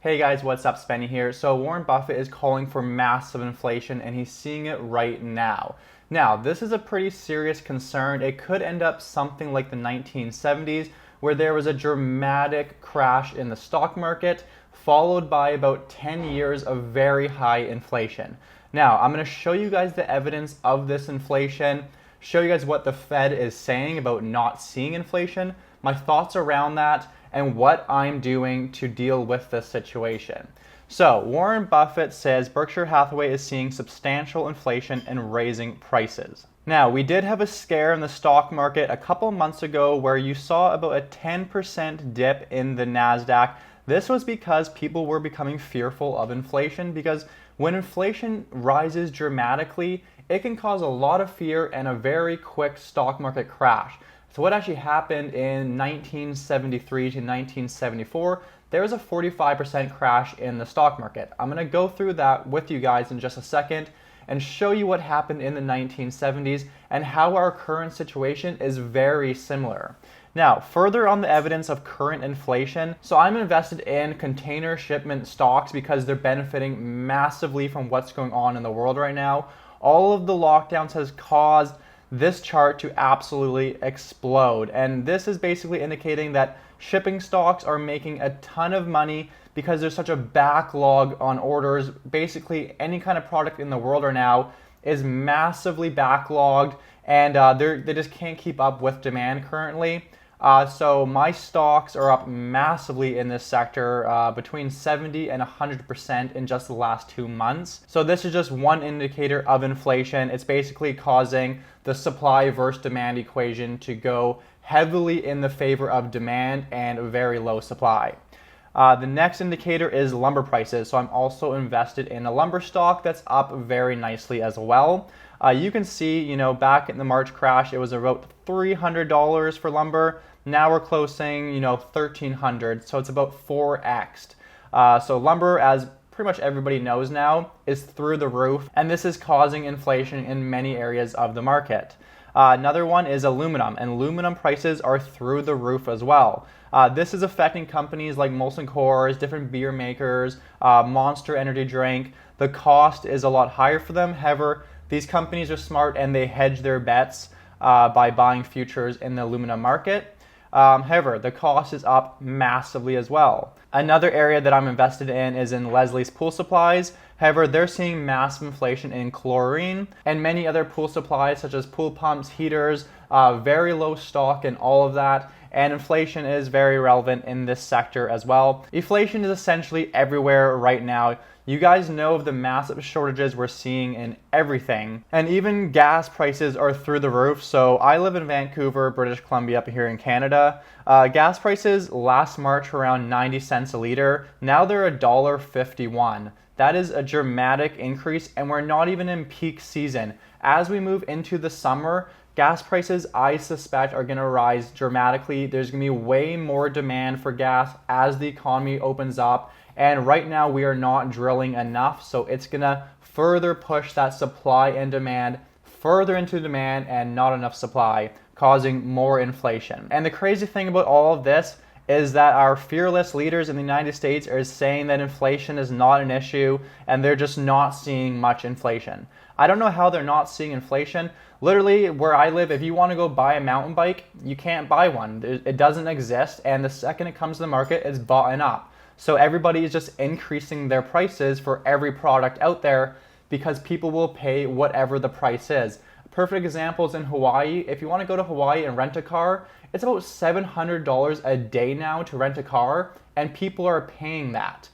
Hey guys, what's up? Spenny here. So Warren Buffett is calling for massive inflation and he's seeing it right now. Now, this is a pretty serious concern. It could end up something like the 1970s where there was a dramatic crash in the stock market followed by about 10 years of very high inflation. Now, I'm going to show you guys the evidence of this inflation, show you guys what the Fed is saying about not seeing inflation, my thoughts around that, and what I'm doing to deal with this situation. So, Warren Buffett says Berkshire Hathaway is seeing substantial inflation and raising prices. Now, we did have a scare in the stock market a couple months ago where you saw about a 10% dip in the NASDAQ. This was because people were becoming fearful of inflation because when inflation rises dramatically, it can cause a lot of fear and a very quick stock market crash. So what actually happened in 1973 to 1974, there was a 45% crash in the stock market. I'm going to go through that with you guys in just a second and show you what happened in the 1970s and how our current situation is very similar. Now, further on the evidence of current inflation, so I'm invested in container shipment stocks because they're benefiting massively from what's going on in the world right now. All of the lockdowns has caused this chart to absolutely explode. And this is basically indicating that shipping stocks are making a ton of money because there's such a backlog on orders. Basically, any kind of product in the world right now is massively backlogged and they just can't keep up with demand currently. So my stocks are up massively in this sector, between 70 and 100% in just the last 2 months. So this is just one indicator of inflation. It's basically causing the supply versus demand equation to go heavily in the favor of demand and very low supply. The next indicator is lumber prices. So I'm also invested in a lumber stock that's up very nicely as well. You can see, back in the March crash, it was about $300 for lumber. Now we're closing, $1,300, so it's about 4x. So lumber, as pretty much everybody knows now, is through the roof, and this is causing inflation in many areas of the market. Another one is aluminum, and aluminum prices are through the roof as well. This is affecting companies like Molson Coors, different beer makers, Monster Energy Drink. The cost is a lot higher for them. However, these companies are smart and they hedge their bets by buying futures in the aluminum market. However, the cost is up massively as well. Another area that I'm invested in is in Leslie's Pool Supplies. However, they're seeing massive inflation in chlorine and many other pool supplies such as pool pumps, heaters, very low stock and all of that. And inflation is very relevant in this sector as well. Inflation is essentially everywhere right now. You guys know of the massive shortages we're seeing in everything. And even gas prices are through the roof. So I live in Vancouver, British Columbia, up here in Canada. Gas prices last March were around 90 cents a liter. Now they're $1.51. That is a dramatic increase, and we're not even in peak season. As we move into the summer, gas prices, I suspect, are going to rise dramatically. There's going to be way more demand for gas as the economy opens up. And right now we are not drilling enough, so it's going to further push that supply and demand further into demand and not enough supply, causing more inflation. And the crazy thing about all of this is that our fearless leaders in the United States are saying that inflation is not an issue and they're just not seeing much inflation. I don't know how they're not seeing inflation. Literally, where I live, if you want to go buy a mountain bike, you can't buy one. It doesn't exist, and the second it comes to the market, it's bought up. So everybody is just increasing their prices for every product out there because people will pay whatever the price is. A perfect example is in Hawaii. If you want to go to Hawaii and rent a car, it's about $700 a day now to rent a car, and people are paying that.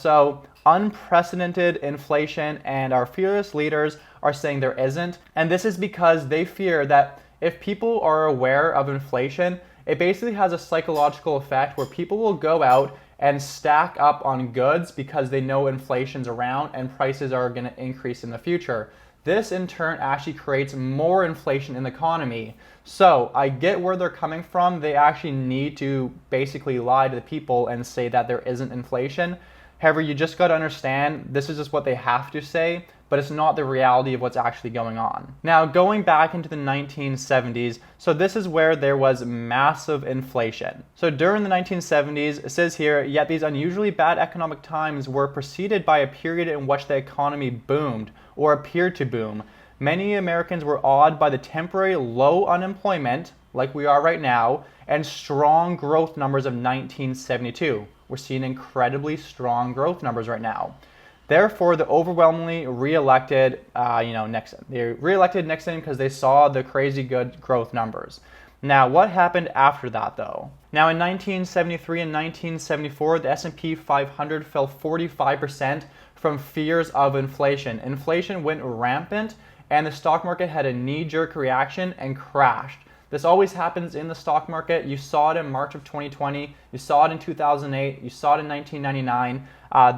So unprecedented inflation, and our fearless leaders are saying there isn't. And this is because they fear that if people are aware of inflation, it basically has a psychological effect where people will go out and stack up on goods because they know inflation's around and prices are going to increase in the future. This in turn actually creates more inflation in the economy. So I get where they're coming from. They actually need to basically lie to the people and say that there isn't inflation. However, you just got to understand this is just what they have to say but it's not the reality of what's actually going on. Now, going back into the 1970s, so this is where there was massive inflation. So during the 1970s, it says here, yet these unusually bad economic times were preceded by a period in which the economy boomed, or appeared to boom. Many Americans were awed by the temporary low unemployment, like we are right now, and strong growth numbers of 1972. We're seeing incredibly strong growth numbers right now. Therefore, the overwhelmingly re-elected Nixon. They re-elected Nixon because they saw the crazy good growth numbers. Now, what happened after that, though? Now, in 1973 and 1974, the S&P 500 fell 45% from fears of inflation. Inflation went rampant, and the stock market had a knee-jerk reaction and crashed. This always happens in the stock market. You saw it in March of 2020. You saw it in 2008. You saw it in 1999.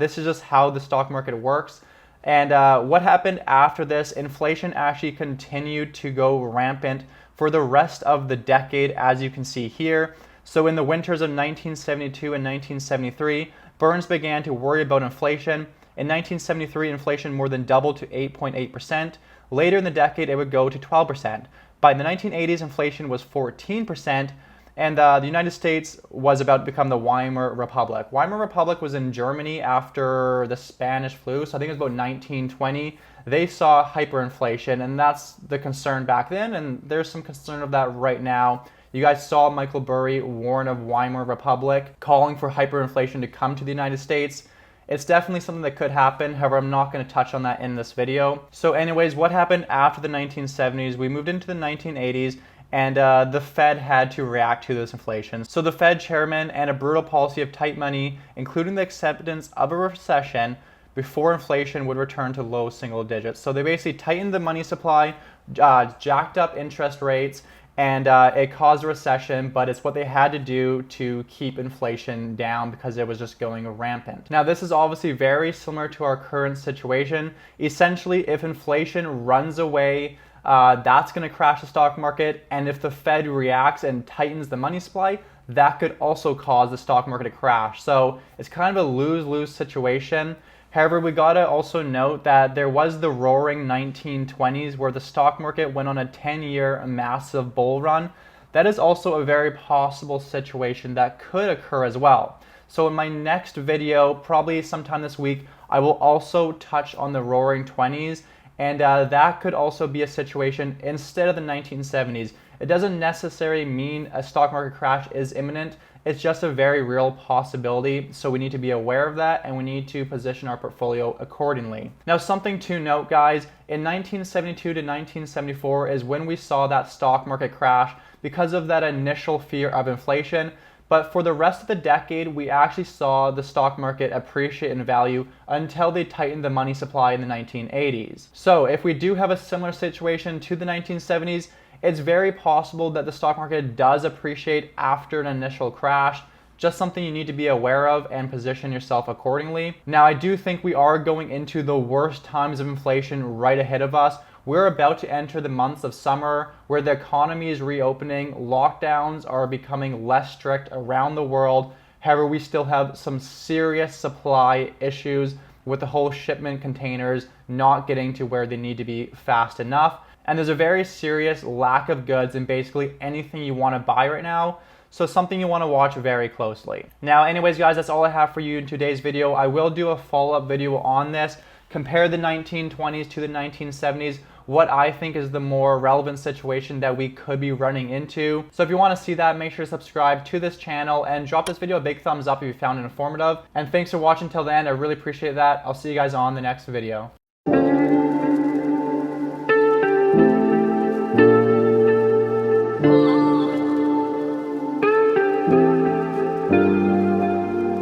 This is just how the stock market works. And what happened after this? Inflation actually continued to go rampant for the rest of the decade, as you can see here. So in the winters of 1972 and 1973, Burns began to worry about inflation. In 1973, inflation more than doubled to 8.8%. Later in the decade, it would go to 12%. By the 1980s, inflation was 14%, and the United States was about to become the Weimar Republic. Weimar Republic was in Germany after the Spanish flu, so I think it was about 1920. They saw hyperinflation, and that's the concern back then, and there's some concern of that right now. You guys saw Michael Burry warn of Weimar Republic, calling for hyperinflation to come to the United States. It's definitely something that could happen. However, I'm not going to touch on that in this video. So anyways, what happened after the 1970s? We moved into the 1980s, and the Fed had to react to this inflation. So the Fed chairman and a brutal policy of tight money, including the acceptance of a recession before inflation would return to low single digits. So they basically tightened the money supply, jacked up interest rates, and it caused a recession, but it's what they had to do to keep inflation down because it was just going rampant. Now, this is obviously very similar to our current situation. Essentially, if inflation runs away, that's going to crash the stock market, and if the Fed reacts and tightens the money supply, that could also cause the stock market to crash. So it's kind of a lose-lose situation. However, we gotta also note that there was the roaring 1920s where the stock market went on a 10-year massive bull run. That is also a very possible situation that could occur as well. So in my next video, probably sometime this week, I will also touch on the roaring 20s, and that could also be a situation instead of the 1970s. It doesn't necessarily mean a stock market crash is imminent. It's just a very real possibility, so we need to be aware of that, and we need to position our portfolio accordingly. Now, something to note, guys, in 1972 to 1974 is when we saw that stock market crash because of that initial fear of inflation. But for the rest of the decade, we actually saw the stock market appreciate in value until they tightened the money supply in the 1980s. So if we do have a similar situation to the 1970s, it's very possible that the stock market does appreciate after an initial crash. Just something you need to be aware of and position yourself accordingly. Now, I do think we are going into the worst times of inflation right ahead of us. We're about to enter the months of summer where the economy is reopening, lockdowns are becoming less strict around the world. However, we still have some serious supply issues with the whole shipment containers not getting to where they need to be fast enough. And there's a very serious lack of goods in basically anything you want to buy right now. So something you want to watch very closely. Now, anyways, guys, that's all I have for you in today's video. I will do a follow-up video on this. Compare the 1920s to the 1970s. What I think is the more relevant situation that we could be running into. So if you want to see that, make sure to subscribe to this channel and drop this video a big thumbs up if you found it informative. And thanks for watching till the end. I really appreciate that. I'll see you guys on the next video.